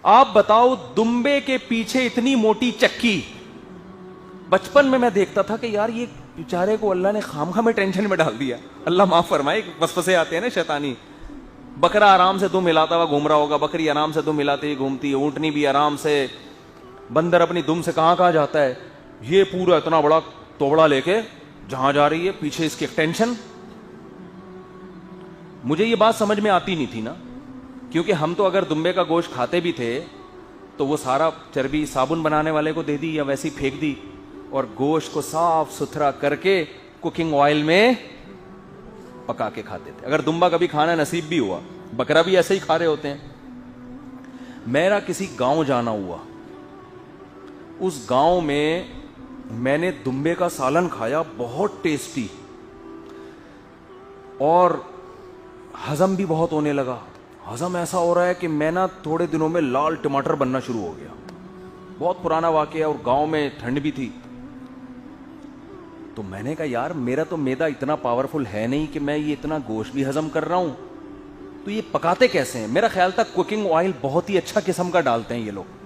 آپ بتاؤ دمبے کے پیچھے اتنی موٹی چکی. بچپن میں دیکھتا تھا کہ یار یہ بیچارے کو اللہ نے خام میں ٹینشن میں ڈال دیا. اللہ معاف فرمائے, وسوسے آتے ہیں نا شیطانی. بکرا آرام سے دم ہلاتا ہوا گھوم رہا ہوگا, بکری آرام سے دم ہلاتی ہوئی گھومتی ہے, اونٹنی بھی آرام سے, بندر اپنی دم سے کہاں جاتا ہے, یہ پورا اتنا بڑا توبڑا لے کے جہاں جا رہی ہے, پیچھے اس کی ٹینشن. مجھے یہ بات سمجھ میں آتی نہیں تھی نا, کیونکہ ہم تو اگر دمبے کا گوشت کھاتے بھی تھے تو وہ سارا چربی صابن بنانے والے کو دے دی یا ویسی پھینک دی, اور گوشت کو صاف ستھرا کر کے کوکنگ آئل میں پکا کے کھاتے تھے. اگر دمبا کبھی کھانا نصیب بھی ہوا, بکرا بھی ایسے ہی کھا رہے ہوتے ہیں. میرا کسی گاؤں جانا ہوا, اس گاؤں میں نے دمبے کا سالن کھایا, بہت ٹیسٹی, اور ہضم بھی بہت ہونے لگا. ہضم ایسا ہو رہا ہے کہ میں نا تھوڑے دنوں میں لال ٹماٹر بننا شروع ہو گیا. بہت پرانا واقعہ, اور گاؤں میں ٹھنڈ بھی تھی. تو میں نے کہا یار میرا تو میدا اتنا پاورفل ہے نہیں کہ میں یہ اتنا گوشت بھی ہضم کر رہا ہوں, تو یہ پکاتے کیسے ہیں؟ میرا خیال تھا کوکنگ آئل بہت ہی اچھا قسم کا ڈالتے ہیں یہ لوگ.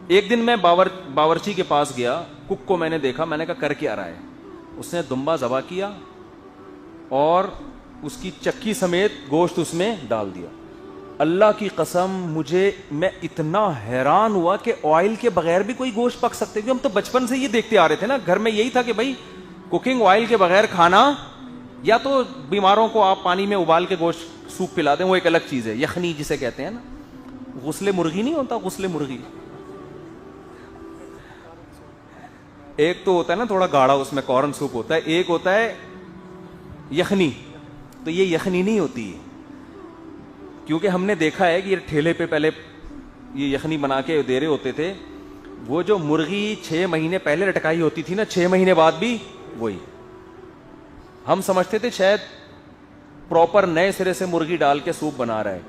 ایک دن میں باورچی کے پاس گیا, کک کو میں نے دیکھا, میں نے کہا کر کے آ رہا ہے. اس نے دمبا ذبح کیا اور اس کی چکی سمیت گوشت اس میں ڈال دیا. اللہ کی قسم میں اتنا حیران ہوا کہ آئل کے بغیر بھی کوئی گوشت پک سکتے, ہم تو بچپن سے یہ دیکھتے آ رہے تھے نا, گھر میں یہی تھا کہ بھائی کوکنگ آئل کے بغیر کھانا, یا تو بیماروں کو آپ پانی میں ابال کے گوشت سوپ پلا دیں, وہ ایک الگ چیز ہے, یخنی جسے کہتے ہیں نا, غسل مرغی نہیں ہوتا, غسل مرغی ایک تو ہوتا ہے نا تھوڑا گاڑھا, اس میں کارن سوپ ہوتا ہے, ایک ہوتا ہے یخنی. تو یہ یخنی نہیں ہوتی, کیونکہ ہم نے دیکھا ہے کہ یہ ٹھیلے پہ پہلے یہ یخنی بنا کے دے رہے ہوتے تھے. وہ جو مرغی 6 مہینے پہلے لٹکائی ہوتی تھی نا, 6 مہینے بعد بھی وہی. ہم سمجھتے تھے شاید پراپر نئے سرے سے مرغی ڈال کے سوپ بنا رہا ہے.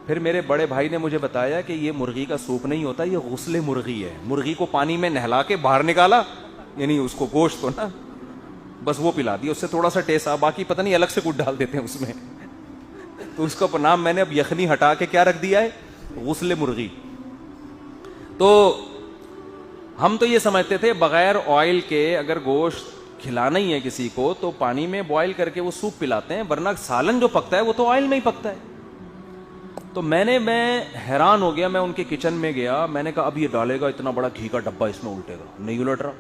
پھر میرے بڑے بھائی نے مجھے بتایا کہ یہ مرغی کا سوپ نہیں ہوتا, یہ غسل مرغی ہے. مرغی کو پانی میں نہلا کے باہر نکالا, یعنی اس کو گوشت کو نا بس وہ پلا دیا, اس سے تھوڑا سا ٹیسٹ آ, باقی پتہ نہیں الگ سے کچھ ڈال دیتے ہیں اس میں. تو اس کا نام میں نے اب یخنی ہٹا کے کیا رکھ دیا ہے, غسل مرغی. تو ہم تو یہ سمجھتے تھے بغیر آئل کے اگر گوشت کھلانا ہی ہے کسی کو تو پانی میں بوائل کر کے وہ سوپ پلاتے ہیں, ورنہ سالن جو پکتا ہے وہ تو آئل میں ہی پکتا ہے. تو میں حیران ہو گیا, میں ان کے کچن میں گیا, میں نے کہا اب یہ ڈالے گا اتنا بڑا گھی کا ڈبہ اس میں الٹے گا, نہیں الٹ رہا.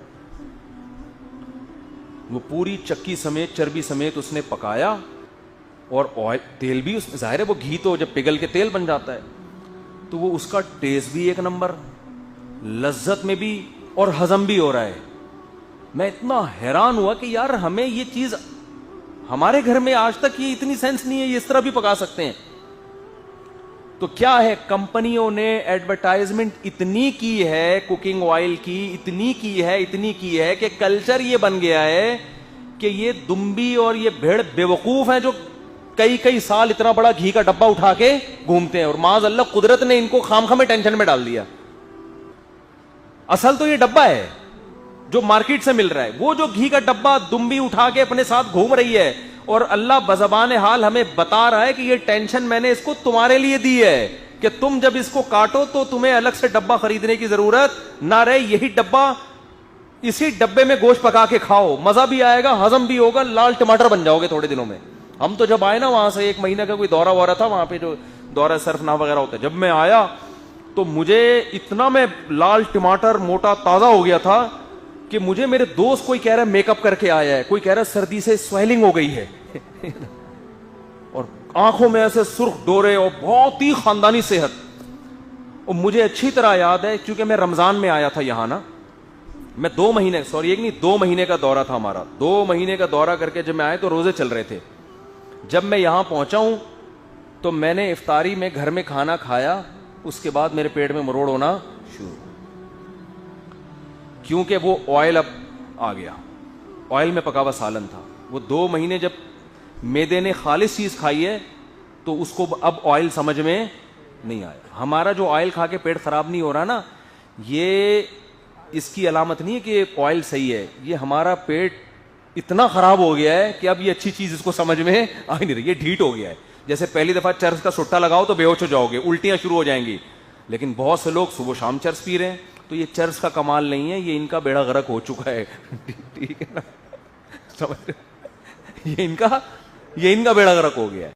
وہ پوری چکی سمیت چربی سمیت اس نے پکایا, اور آئل تیل بھی اس میں, ظاہر ہے وہ گھی تو جب پگھل کے تیل بن جاتا ہے تو وہ اس کا ٹیسٹ بھی ایک نمبر, لذت میں بھی, اور ہضم بھی ہو رہا ہے. میں اتنا حیران ہوا کہ یار ہمیں یہ چیز, ہمارے گھر میں آج تک یہ اتنی سینس نہیں ہے, یہ اس طرح بھی پکا سکتے ہیں. تو کیا ہے, کمپنیوں نے ایڈورٹائزمنٹ اتنی کی ہے کوکنگ آئل کی, اتنی کی ہے کہ کلچر یہ بن گیا ہے کہ یہ دمبی اور یہ بھیڑ بیوقوف ہیں جو کئی سال اتنا بڑا گھی کا ڈبہ اٹھا کے گھومتے ہیں, اور معاذ اللہ قدرت نے ان کو خام ٹینشن میں ڈال دیا. اصل تو یہ ڈبہ ہے جو مارکیٹ سے مل رہا ہے, وہ جو گھی کا ڈبہ دمبی اٹھا کے اپنے ساتھ گھوم رہی ہے, اور اللہ بزبان حال ہمیں بتا رہا ہے کہ یہ ٹینشن میں نے اس کو تمہارے لیے دی ہے کہ تم جب اس کو کاٹو تو تمہیں الگ سے ڈبہ خریدنے کی ضرورت نہ رہے, یہی ڈبہ, اسی ڈبے میں گوشت پکا کے کھاؤ, مزہ بھی آئے گا, ہضم بھی ہوگا, لال ٹماٹر بن جاؤ گے تھوڑے دنوں میں. ہم تو جب آئے نا وہاں سے 1 مہینے کا کوئی دورہ وورا تھا, وہاں پہ جو دورہ صرف نہ وغیرہ ہوتا ہے, جب میں آیا تو مجھے اتنا میں لال ٹماٹر موٹا تازہ ہو گیا تھا کہ مجھے میرے دوست کوئی کہہ رہا ہے میک اپ کر کے آیا ہے, کوئی کہہ رہا ہے سردی سے سویلنگ ہو گئی ہے, اور آنکھوں میں ایسے سرخ ڈورے, اور بہت ہی خاندانی صحت. اور مجھے اچھی طرح یاد ہے کیونکہ میں رمضان میں آیا تھا یہاں نا, میں 2 مہینے کا دورہ تھا ہمارا, 2 مہینے کا دورہ کر کے جب میں آئے تو روزے چل رہے تھے. جب میں یہاں پہنچا ہوں تو میں نے افطاری میں گھر میں کھانا کھایا, اس کے بعد میرے پیٹ میں مروڑ ہونا شروع, کیونکہ وہ آئل اب آ گیا, آئل میں پکا ہوا سالن تھا. وہ 2 مہینے جب میدے نے خالص چیز کھائی ہے تو اس کو اب آئل سمجھ میں نہیں آیا. ہمارا جو آئل کھا کے پیٹ خراب نہیں ہو رہا نا, یہ اس کی علامت نہیں ہے کہ آئل صحیح ہے, یہ ہمارا پیٹ اتنا خراب ہو گیا ہے کہ اب یہ اچھی چیز اس کو سمجھ میں آ نہیں رہی, یہ ڈھیٹ ہو گیا ہے. جیسے پہلی دفعہ چرس کا سٹا لگاؤ تو بے ہوش ہو جاؤ گے, الٹیاں شروع ہو جائیں گی, لیکن بہت سے لوگ صبح شام چرس پی رہے ہیں. تو یہ چرس کا کمال نہیں ہے, یہ ان کا بیڑا غرق ہو چکا ہے. ٹھیک ہے نا, سمجھ رہے, یہ ان کا بیڑا غرق ہو گیا ہے.